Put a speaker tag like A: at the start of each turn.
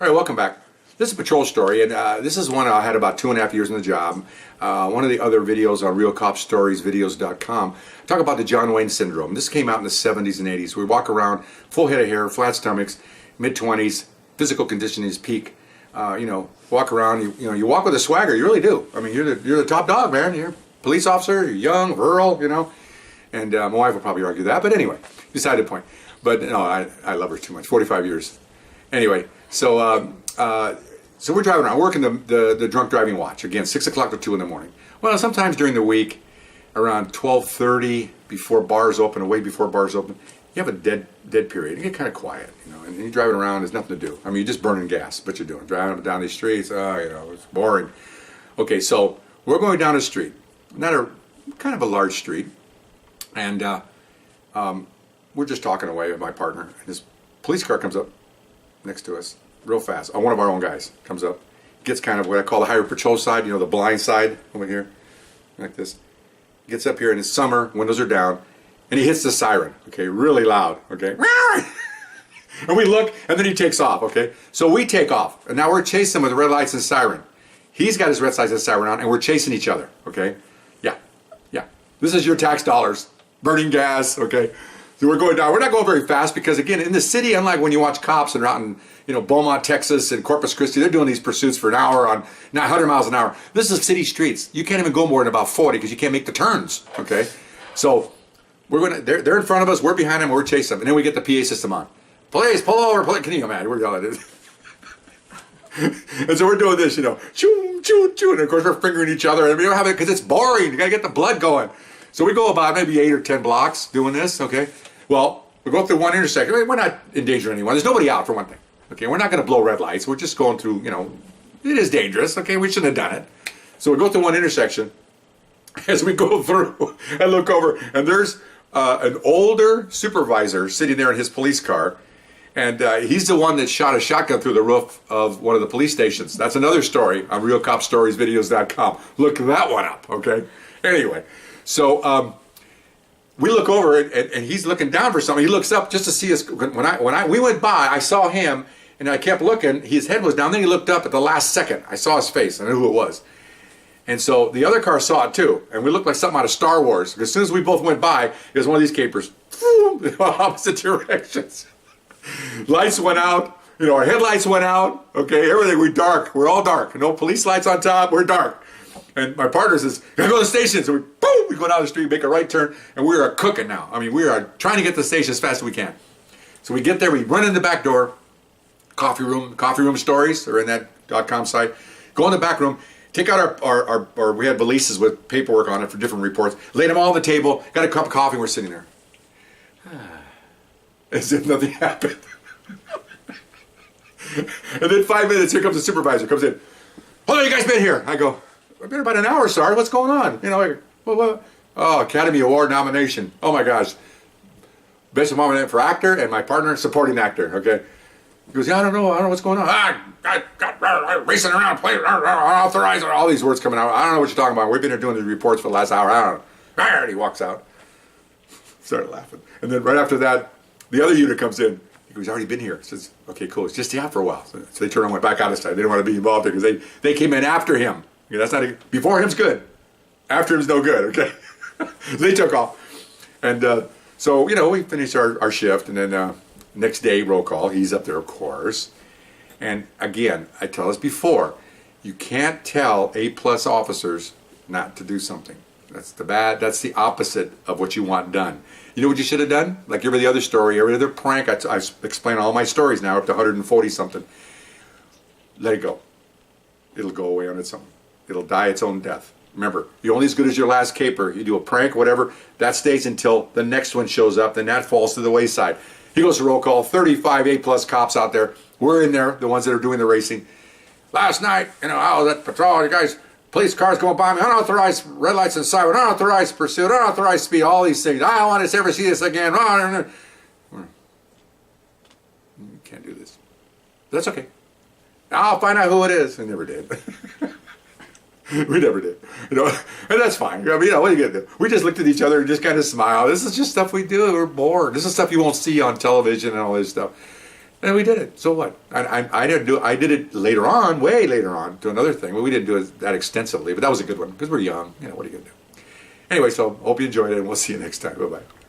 A: All right, welcome back. This is a patrol story, and this is one I had about 2.5 years in the job. One of the other videos on realcopstoriesvideos.com talk about the John Wayne syndrome. This came out in the 70s and 80s. We walk around, full head of hair, flat stomachs, mid-20s, physical conditioning is peak. Walk around, you walk with a swagger, you really do. I mean, you're the top dog, man. You're a police officer, you're young, rural, And my wife will probably argue that, but anyway, beside the point. But no, I love her too much, 45 years. Anyway, so we're driving around, working the drunk driving watch, again, 6 o'clock to 2 in the morning. Well, sometimes during the week, around 12:30, before bars open, or way before bars open, you have a dead period. You get kind of quiet, and you're driving around, there's nothing to do. I mean, you're just burning gas, but you're doing, driving up and down these streets, it's boring. Okay, so we're going down a street, kind of a large street, and we're just talking away with my partner, and this police car comes up next to us real fast. One of our own guys comes up, gets kind of what I call the highway patrol side, the blind side over here, like this. Gets up here, and it's summer, windows are down, and he hits the siren, okay, really loud, okay. And we look, and then he takes off, okay. So we take off, and now we're chasing him with red lights and siren. He's got his red lights and siren on, and we're chasing each other, okay. Yeah. This is your tax dollars, burning gas, okay. So we're going down. We're not going very fast because, again, in the city, unlike when you watch cops and are out in Beaumont, Texas, and Corpus Christi, they're doing these pursuits for an hour on 100 miles an hour. This is city streets. You can't even go more than about 40 because you can't make the turns. Okay, so they're in front of us. We're behind them. We're chasing them, and then we get the PA system on. Police, pull over! Can you imagine? We're yelling at it. And so we're doing this, choo, choo, choo, and of course we're fingering each other, and we don't have it because it's boring. You got to get the blood going. So we go about maybe 8 or 10 blocks doing this. Okay. Well, we go through one intersection. We're not endangering anyone. There's nobody out, for one thing. Okay, we're not going to blow red lights. We're just going through, it is dangerous. Okay, we shouldn't have done it. So we go through one intersection. As we go through, I look over, and there's an older supervisor sitting there in his police car, and he's the one that shot a shotgun through the roof of one of the police stations. That's another story on realcopstoriesvideos.com. Look that one up, okay? Anyway, so we look over, and he's looking down for something. He looks up just to see us. When we went by, I saw him, and I kept looking. His head was down. Then he looked up at the last second. I saw his face. I knew who it was. And so the other car saw it too, and we looked like something out of Star Wars. Because as soon as we both went by, it was one of these capers, opposite directions. Lights went out. Our headlights went out. Okay, everything. We're dark. We're all dark. No police lights on top. We're dark. And my partner says, "Gotta go to the station." So we go down the street, make a right turn, and we are cooking now. I mean, we are trying to get to the station as fast as we can. So we get there, we run in the back door, coffee room stories are in that .com site. Go in the back room, take out our we had valises with paperwork on it for different reports, laid them all on the table, got a cup of coffee, and we're sitting there. As if nothing happened. And then 5 minutes, here comes the supervisor, comes in. "How long have you guys been here?" I go, "I've been about an hour, Sergeant. What's going on?" What? "Oh, Academy Award nomination. Oh my gosh. Best nomination for actor, and my partner, supporting actor." Okay. He goes, "Yeah, I don't know what's going on." I got racing around, playing unauthorized, all these words coming out. "I don't know what you're talking about. We've been here doing the reports for the last hour. I don't know." And he walks out. Started laughing. And then right after that, the other unit comes in. He goes, "He's already been here." He says, "Okay, cool. It's just out for a while." So they turned and went back out this time. They didn't want to be involved because they came in after him. Okay, that's not before him's good. After him's no good, okay? They took off. And so, we finished our shift, and then next day, roll call. He's up there, of course. And again, I tell us before, you can't tell A-plus officers not to do something. That's the opposite of what you want done. You know what you should have done? Like every other story, every other prank, I explain all my stories now, up to 140 something. Let it go. It'll go away on its own. It'll die its own death. Remember, you're only as good as your last caper. You do a prank, whatever, that stays until the next one shows up, then that falls to the wayside. He goes to roll call, 35 A-plus cops out there. We're in there, the ones that are doing the racing. "Last night, I was at patrol, you guys, police cars going by me, unauthorized red lights and siren, unauthorized pursuit, unauthorized speed, all these things. I don't want to ever see this again." You can't do this. That's okay. I'll find out who it is. I never did. We never did. And that's fine. I mean, what are you going to do? We just looked at each other and just kind of smiled. This is just stuff we do. We're bored. This is stuff you won't see on television and all this stuff. And we did it. So what? I didn't do. I did it later on, way later on, to another thing. But we didn't do it that extensively. But that was a good one because we're young. You know, what are you gonna do? Anyway, so hope you enjoyed it, and we'll see you next time. Bye bye.